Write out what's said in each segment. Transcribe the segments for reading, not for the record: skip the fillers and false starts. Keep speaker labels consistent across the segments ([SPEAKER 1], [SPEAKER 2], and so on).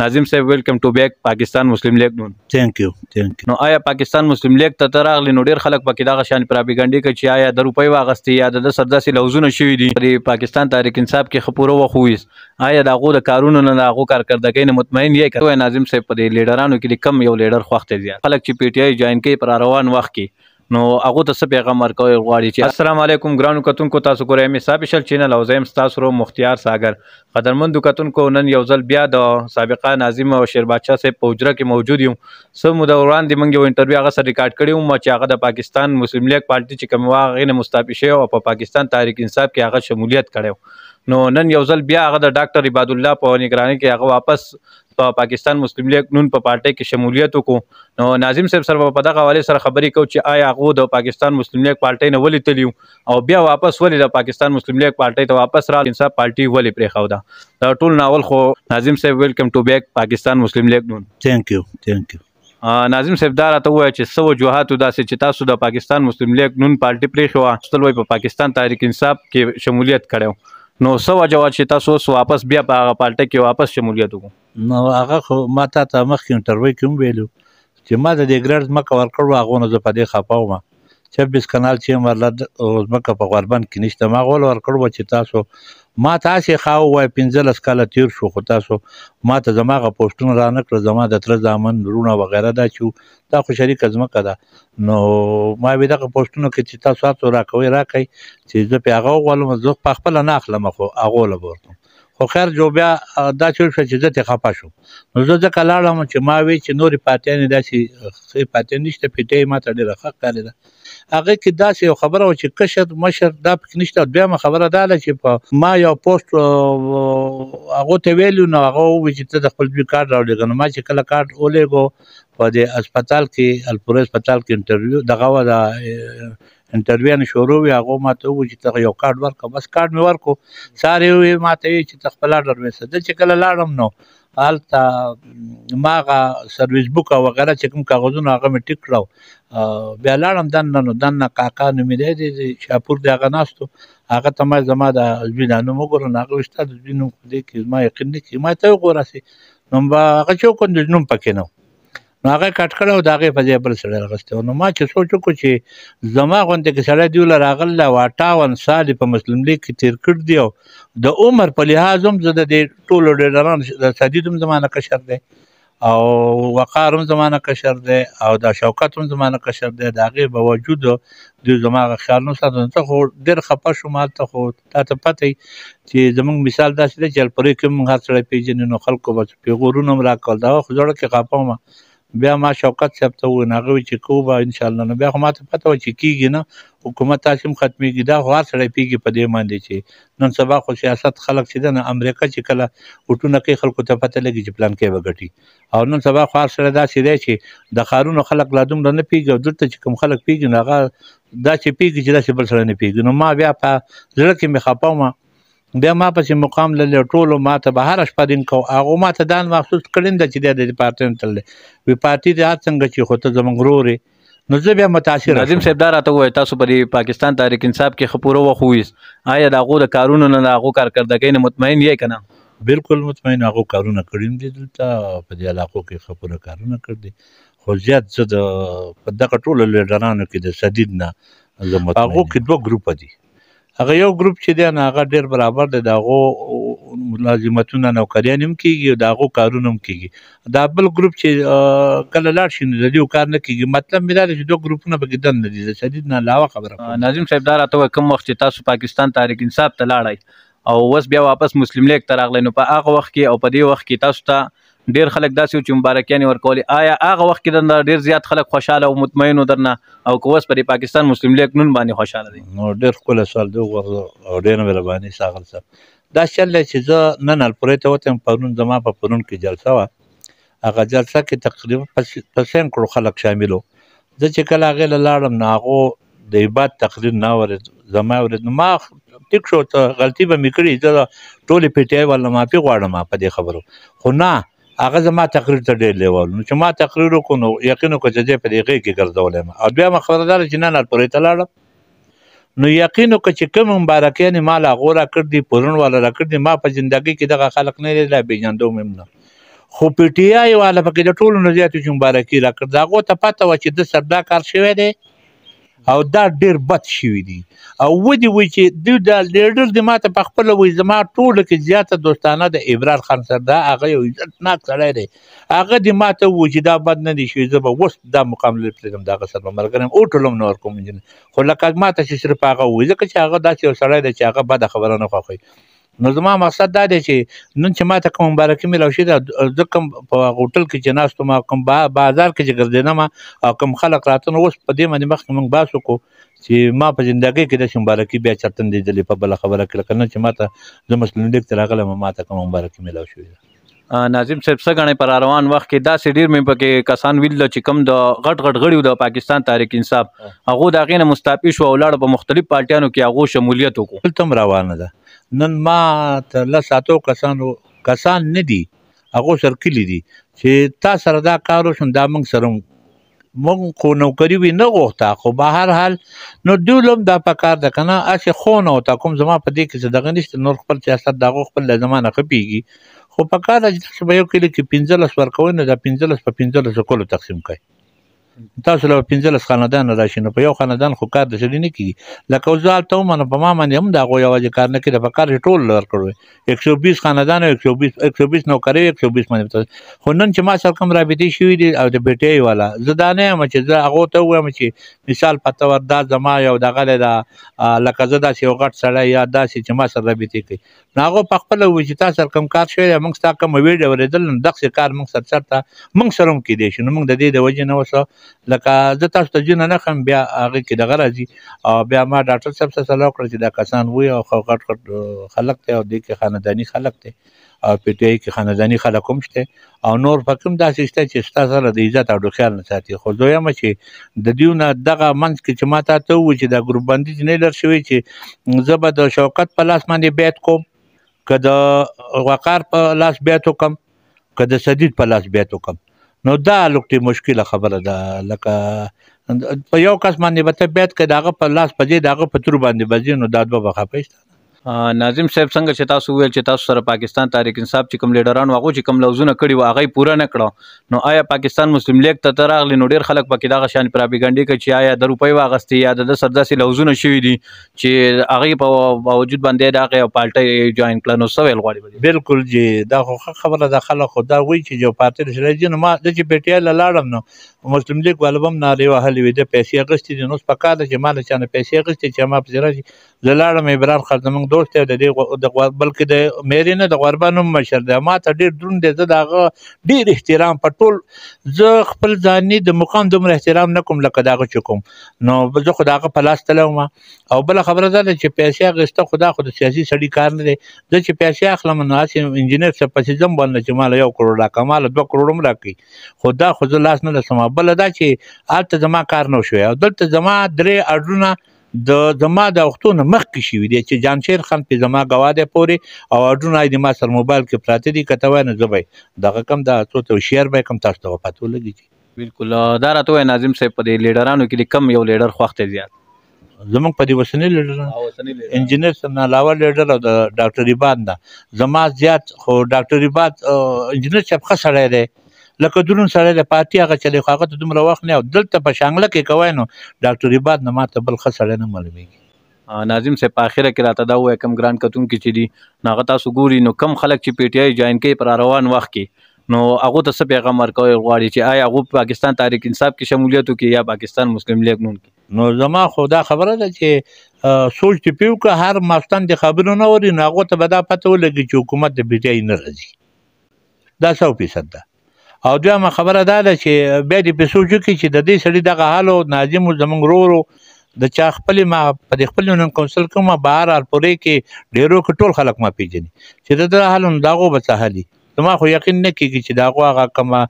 [SPEAKER 1] ناظم صاحب ویلکم ټو بیک پاکستان مسلم لیگ نون
[SPEAKER 2] ثانک یو
[SPEAKER 1] نو آیا پاکستان مسلم لیگ ته راغلی نو ډیر خلک پکې دغه شان پراپګانډي کوي چې آیا د روپۍ واغستې یا د سرداسي لوزونه شوي دي په پاکستان تحریک انصاف کې خپوره وخويس آیا دغه د کارونو نه دغه کارکردګۍ نه مطمئن یې کوي ناظم صاحب په لیډرانو کې کم یو لیډر خوښته زیات خلک چې پی ټی آی جوائن کوي پر روان وخت کې نو هغه ته څه پیغام ورکوي غواړي چې السلام علیکم ګرانو کتونکو تاسو ګورئ مې سابشل چینل او زم تاسو رو مختیار ساگر قدرمنو کتونکو نن یو ځل بیا د سابقه ناظم او شیر بادشاه صاحب په حجره کې موجود یم سم د وړاندې موږ یو انټرویو هغه سره ریکارډ کړی و چې هغه د پاکستان مسلم لیگ پارټي چې کوم واغې نه مستعفي شوی او په پاکستان تحریک انصاف کې هغه شمولیت کړی نو نن یو ځل بیا هغه د ډاکټر عباد الله په نگرانی کې هغه واپس په پاکستان مسلم لیگ نون په پارټي کې شمولیت وکړو نو ناظم صاحب سره په دغه حواله سره خبرې کوي چې آیا هغه د پاکستان مسلم لیگ پارټي نه ولې تلیو او بیا واپس ولې د پاکستان مسلم لیگ پارټي ته واپس را انصاف پارټي ولې پرې خو دا ټول ناول خو ناظم صاحب ویلکم ټو بیک پاکستان مسلم لیگ نون
[SPEAKER 2] ثانک یو
[SPEAKER 1] ناظم صاحب دا راته وایي چې سو وجوهات داسې چې تاسو د پاکستان مسلم لیگ نون پارټي پرې خو ستل وای په پاکستان تحریک انصاف کې شمولیت کړو نو سو وجوهات چې تاسو واپس بیا په هغه پارټي کې واپس شمولیت وکړو
[SPEAKER 2] نو هغه خو ما ته مخکې انټرویو کې ویلو چې ما د دې ګرځ مکه ورکړو هغه نه زه په دې خپاو ما 26 کانال چې مرلد مکه په غربن کې نشته ما غول ورکړو چې تاسو ما تاسو خاو وای 15 کاله تیر شو خو تاسو ما ته زماغه پوسټونه را نکړه زما د تر ځامن رونه وغیرہ دا چې تا خو شریک ازمکه ده نو ما به دغه پوسټونه کې چې تاسو تاسو راکوي چې زه په هغه غوړم زه په خپل نه اخلم خو هغه لورته خو خیر جو بیا دا چې زه ته خپه شو نو زه ځکه لاړم چې ما وی چې نورې پاتې نه داسې پاتې نشته پیټې ما ته ډېره ښه ښکارېده هغه کې داسې یو خبره و چې کشر مشر دا پکې نشته بیا خبره دا ده چې په ما یو پوسټ هغه ته ویلو نو هغه وی چې ته د خپل بي کارت راوړې نو ما چې کله کارت ولېګو په دې هسپتال کې الپور هسپتال کې انټرویو دغه و دا انټرویو نه شروع وی هغه ما ته و چې ته یو کارت ورکړه بس کارت مې ورکو ساري وی ما ته چې ته خپل اډر وسه د چې کله لاړم نو حالته ماغه سرویس بوک او وغیرہ چې کوم کاغذونه هغه مې ټیک کړو بیا لاړم دنه کاکا نو مې دی شاپور دی هغه ناستو هغه ته ما زما د ځینانو مګورو هغه وشته د ځینو دې کې ما یقین نه کی ما ته وګوراسي نو هغه چوکون د نوم پکې نو هغه کټ کړو دا هغه په ځای بل سره راغسته نو ما چې سوچ وکړ چې زما غونډه کې سره دی ول راغله 58 سال په مسلم لیگ کې تیر کړ دی د عمر په لحاظ هم زه د ټولو ډیران د سدیدم زمانه کشر دی او وقارم زمانه کشر دی او د شوکت هم زمانه کشر دی دا غي باوجود د زمانه خیال نو ساتنه ته خو ډیر خپه شو مال ته خو ته پته چې زمونږ مثال داسې دی چې پرې کوم هر سره پیژنې نو خلکو بس پیغورونه مرا کول دا خو ځړه کې خپه ما بیا ما شوکت صاحب ته وناغه چې کوبه ان شاء الله نو بیا خو ما ته پته و چې کیږي نه حکومت تاسو ختميږي دا خو هر سره پیږي په دې باندې چې نن سبا خو سیاست خلک چې د امریکا چې کله وټونه کې خلکو ته پته لګي چې پلان کې وګټي او نن سبا خو هر سره دا چې دی چې د خارونو خلک لا دومره نه پیږي او دلته چې کوم خلک پیږي نو هغه دا چې پیږي چې دا بل سره نه پیږي نو ما بیا په زړه کې مې خپاو ما بیا ما پسې مقام لري ټولو ما ته بهر شپه دین کو هغه ما ته دان مخصوص کړین د چې د پارټي تل وی پارټي د څنګه چې خو ته زمونږ وروري نو زه بیا متاثر
[SPEAKER 1] ناظم صاحب دا راته وایي تاسو په پاکستان تحریک انصاف کې خپوره وخويس آیا دغه د کارونو نه دغه کارکردګۍ نه مطمئن یې کنه
[SPEAKER 2] بالکل مطمئن هغه کارونه کړیم دي دلته په دې علاقو کې خپوره کارونه کړ دي خو زیات زه د په دغه ټولو لیډرانو کې د سدید نه زه مطمئن هغه کې دوه ګروپ دي هغه یو ګروپ چې دی هغه ډیر برابر دی دغه ملازمتونه نوکریان هم کیږي دغه کارونه هم کیږي دا بل ګروپ چې کله لاړ شي د دې کار نه کیږي مطلب مې دا چې دوه ګروپونه به ګدن نه دي شدید نه علاوه خبره
[SPEAKER 1] ناظم صاحب دا راته کوم وخت چې تاسو پاکستان تحریک انصاف ته لاړای او وس بیا واپس مسلم لیگ ته راغلی نو په هغه وخت کې او په دې وخت کې تاسو ته ډیر خلک داسې چې مبارکیانې ورکولې آیا هغه وخت کې د ډیر زیات خلک خوشاله او مطمئن درنه او کوس پر پاکستان مسلم لیگ نون باندې خوشاله دي
[SPEAKER 2] نو ډیر خپل سوال دی او ډیر مهرباني ساغل صاحب دا چل چې زه نن الپورې ته وته پرون زما په پرون کې جلسه وا هغه جلسه کې تقریبا 50% کړو خلک شاملو زه چې کله هغه لاړم نه هغه د عبادت تقریر نه ورد زما ورد ما ټیک شو ته غلطي به میکړي زه ټولې پیټي ولا معافي غواړم په دې خبرو خو نه هغه زما تقریر ته ډېر لیوال نو چې ما تقریر وکړو نو یقین وکړه چې په دې کې ګرځولم او بیا ما خبردار چې نه پرې ته لاړم نو یقین وکړه چې کوم مبارکیان مال غوړه کړ دي پرون والا را کړ دي ما په ژوندۍ کې دغه خلق نه لا بیجندو مم نه خو پی ټی آی والا پکې د ټولو نه زیاتې چې مبارکي راکړه د هغو ته پته وه چې ده سر دا کار شوی دی او دا ډېر بد شوي دي او ودې وایي چې دوی دا لیډر دې ما ته په خپله وایي زما ټولو کې زیاته دوستانه د عبران خان سر دا هغه یو عزتناک سړی دی هغه دې ما ته ووایي چې دا بد نه دی شوي زه به اوس دا مقام لرې پرېږدم د هغه سره به ملګری یم هوټل هم نه ورکوم خو لکه ما ته چې صرف هغه ووایي ځکه چې هغه داسې یو سړی دی چې هغه بده خبره نه خوښوي نو زما مقصد دا دی چې نن چې ما ته کوم مبارکي میلاو شوې ده زه کوم په هوټل کې چې ناست وم کوم بازار کې چې ګرځېدم او کوم خلک راته نو اوس په دې باندې مخکې موږ بحث وکړو چې ما په زندګۍ کې داسې مبارکي بیا چېرته نه دی لیدلې په بله خبره کې لکه نن چې ما ته زه مسلم لیګ ته راغلی ما ته کوم مبارکي میلاو شوې ده
[SPEAKER 1] ناظم صاحب څه ګڼئ په روان وخت کې داسې ډېر مې پکې کسان ویل چې کوم د غټ غټ غړي د پاکستان تحریک انصاف هغو د هغې نه مستعفي شو او لاړه په مختلف پارټیانو کې هغو شمولیت وکړو
[SPEAKER 2] دلته هم روانه ده نن ما ته لس اتو کسان نه دي هغو سره کلي دي چې تا سره دا کار وشو دا موږ سره موږ خو نوکري وي نه غوښته خو به هر حال نو دوی هم دا پکار ده که نه هسې خونه ورته کوم زما په دې کې څه دغه نشته نور خپل سیاست د هغو خپل له زما نه خپېږي خو پکار ده چې تاسو به یو کلي کې 15 ورکوئ نو دا 15 په 15 کلو تقسیم کړئ تاسو له 15 خاندان راشي نو په یو خاندان خو کار د سړي نه کېږي لکه اوس زه هلته ومنه په ما باندې هم د هغو یوازې کار نه کېده په کار چې ټول ورکړی 120 خاندان او 120 نوکرۍ 120 باندې خو نن چې ما سره کوم رابطې شوي دي او د پی ټی آی والا زه دا نه یم چې زه هغو ته ووایم چې مثال په طور دا زما یو دغه دی دا لکه زه داسې یو غټ سړی یا داسې چې ما سره رابطې کوي نو هغو په خپله ووایي چې تا سره کوم کار شوی دی موږ ستا کومه ویډیو اورېدل نو دغسې کار موږ سره چېرته موږ سره هم کیدی شي نو موږ د دې د وجې نه اوس لکه زه تاسو ته جونه نه ښیم بیا هغې کې دغه راځي او بیا ما ډاکټر صاحب سره صلاح وکړه چې دا کسان وایي او غټ غټ خلک دی او دې کې خانداني خلک دی او پی ټی آی کې خانداني خلک هم شته او نور پکې هم داسې شته چې ستا سره د عزت او د خیال نه ساتي خو زه وایم چې د دوی نه دغه منځ کې چې ما تا ته ووایي چې دا ګروپ بندي چې نه لر شوی چې زه به د شوکت په لاس باندې بیعت کوم که د وقار په لاس بیعت وکړم که د سدید په لاس بیعت وکړم نو دا لوکټې مشکله خبره ده لکه په یو کس باندې به ته بیعت کړې د هغه په لاس په ځای د هغه په تور باندې به ځې نو دا دوه به خفه شته
[SPEAKER 1] ناظم صاحب څنګه چې تاسو وویل چې تاسو سره پاکستان تحریک انصاف چې کوم لیډران هغو چې کوم لوزونه کړي وو هغه یې پوره نه کړه نو آیا پاکستان مسلم لیګ ته راغلی نو ډېر خلک پکې دغه شان پراپیګنډي کوي چې آیا د روپۍ واغستې یا د ده سره داسې لوزونه شوي دي چې هغې په باوجود باندې د هغې پارټۍ جوین کړه نو څه ویل غواړي
[SPEAKER 2] بلکل جی دا خو ښه خبره ده خلک خو دا وایي چې یو پارټۍ د سړی ځي نو ما زه چې پی ټی آی له لاړم نو مسلم لیګ والا به هم نارې وهلې وي ده پیسې اخیستې دي نو اوس په کار ده چې ما له چا نه پیسې اخیستې چې ما پسې راشي زه لاړم عبران خان زموږ دوست دی د دې بلکې د مېرې نه د غوربان هم مشر دی ما ته ډېر دروند دی زه د هغه ډېر احترام په ټول زه خپل ځاني د مقام دومره احترام نه کوم لکه د هغه چې کوم نو زه خو د هغه په لاس تللی وم او بله خبره دا ده چې پیسې اخیسته خو دا خو د سیاسي سړي کار نه دی زه چې پیسې اخلم نو هسې انجینر صاحب پسې ځم باندې چې ماله 1 کروړ راکړه ماله 2 کروړ هم راکړي خو دا خو زه لاس نه لسم بله دا چې هلته زما کار نه شوی او دلته زما 3 اډرونه د زما د وختونو مخکې شوي دي چې جانشیر خان پې زما ګواه دی پورې او اډرونه یې د ما سره موبایل کې پراته دي که ته وایې نو زه به یې دغه کم دا څو ته شیر به یې کم تاسو ته به پته ولګي
[SPEAKER 1] بلکل دا راته ووایه ناظم صاحب په دې لیډرانو کې د کم یو لیډر خوښ دی زیات
[SPEAKER 2] زمونږ په دې اوسني لیډرانو انجینر صاحب نه علاوه لیډر او د ډاکټر عباد نه زما زیات خو ډاکټر عباد انجینر صاحب ښه سړی دی لکه درون سړی د پارټي هغه چلی خو هغه ته دومره وخت نه او دلته په شانګله کې کوی نو ډاکټر عباد نه ماته بل ښه سړی نه معلومېږي
[SPEAKER 1] ناظم صاحب په اخره کې راته دا ووایه کم ګران کتونکي چې دي نو هغه تاسو ګوري نو کم خلک چې پی ټی آی جوین کوي په روان وخت کې نو هغو ته څه پیغام ورکوی غواړي چې آیا هغو پاکستان تحریک انصاف کې شمولیت وکړي یا پاکستان مسلم لیګ نون کې
[SPEAKER 2] نو زما خو دا خبره ده چې سوچ دې پې وکړه هر ماستان د خبرو نه وري نو هغو ته به دا پته ولګي چې حکومت د پی ټی آی نه راځي دا 100% ده او دویمه خبره دا ده چې بیا دې پې سوچ وکړي چې د دې سړي دغه حال او ناظم زموږ ورو د چا خپلې ما په دې خپل یونین کونسل کې ما بهر الپورې کې ډېرو کې ټول خلک ما پېژني چې د ده حال نو د هغو به څه حل زما خو یقین نه کېږي چې د هغو هغه کومه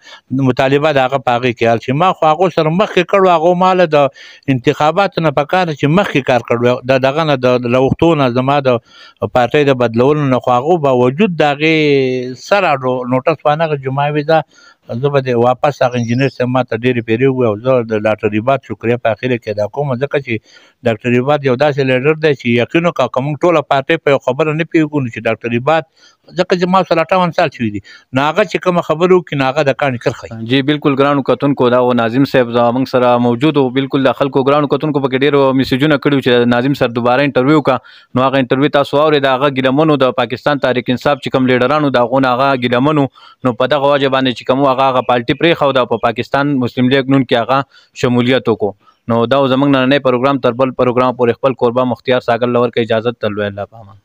[SPEAKER 2] مطالبه د هغه په هغې کې حل شي ما خو هغو سره مخکې کړو هغو ماله د انتخاباتو نه په کار چې مخکې کار کړو د دغه نه د وختو نه زما د پارټۍ د بدلولو نه خو هغو باوجود د هغې سره نوټس وانهغه جمعه وي ده زه به د واپس هغه انجینر صاحب ما ته ډېرې پیرې ووایي او زه د ډاکټر عباد شکریه په اخره کې ادا کوم ځکه چې ډاکټر عباد یو داسې لیډر دی چې یقین وکړه که موږ ټوله پارټۍ په یو خبره نه پوهېږو نو چې ډاکټر عباد ځکه چې ما سره 58 سال شوي دي نو هغه چې کومه خبره وکړي نو هغه د کاڼي کرښه
[SPEAKER 1] جی بالکل ګرانو کتونکو دا و ناظم صاحب زموږ سره موجود و بالکل د خلکو ګرانو کتونکو پکې ډېر میسیجونه کړي چې ناظم سر دوباره انټرویو وکړه نو هغه انټرویو تاسو واورئ د هغه ګیلمنو د پاکستان تحریک انصاف چې کوم لیډرانو د هغو نه هغه ګیلمنو نو په دغه وجه باندې چې کوم هغه پارټي پرېښوده او په پاکستان مسلم لیگ نون کې هغه شمولیت وکړو نو دا زموږ نننی پروګرام تر بل پروګرام پورې خپل کوربه مختیار ساګر لور کې اجازت تلوي الله پامان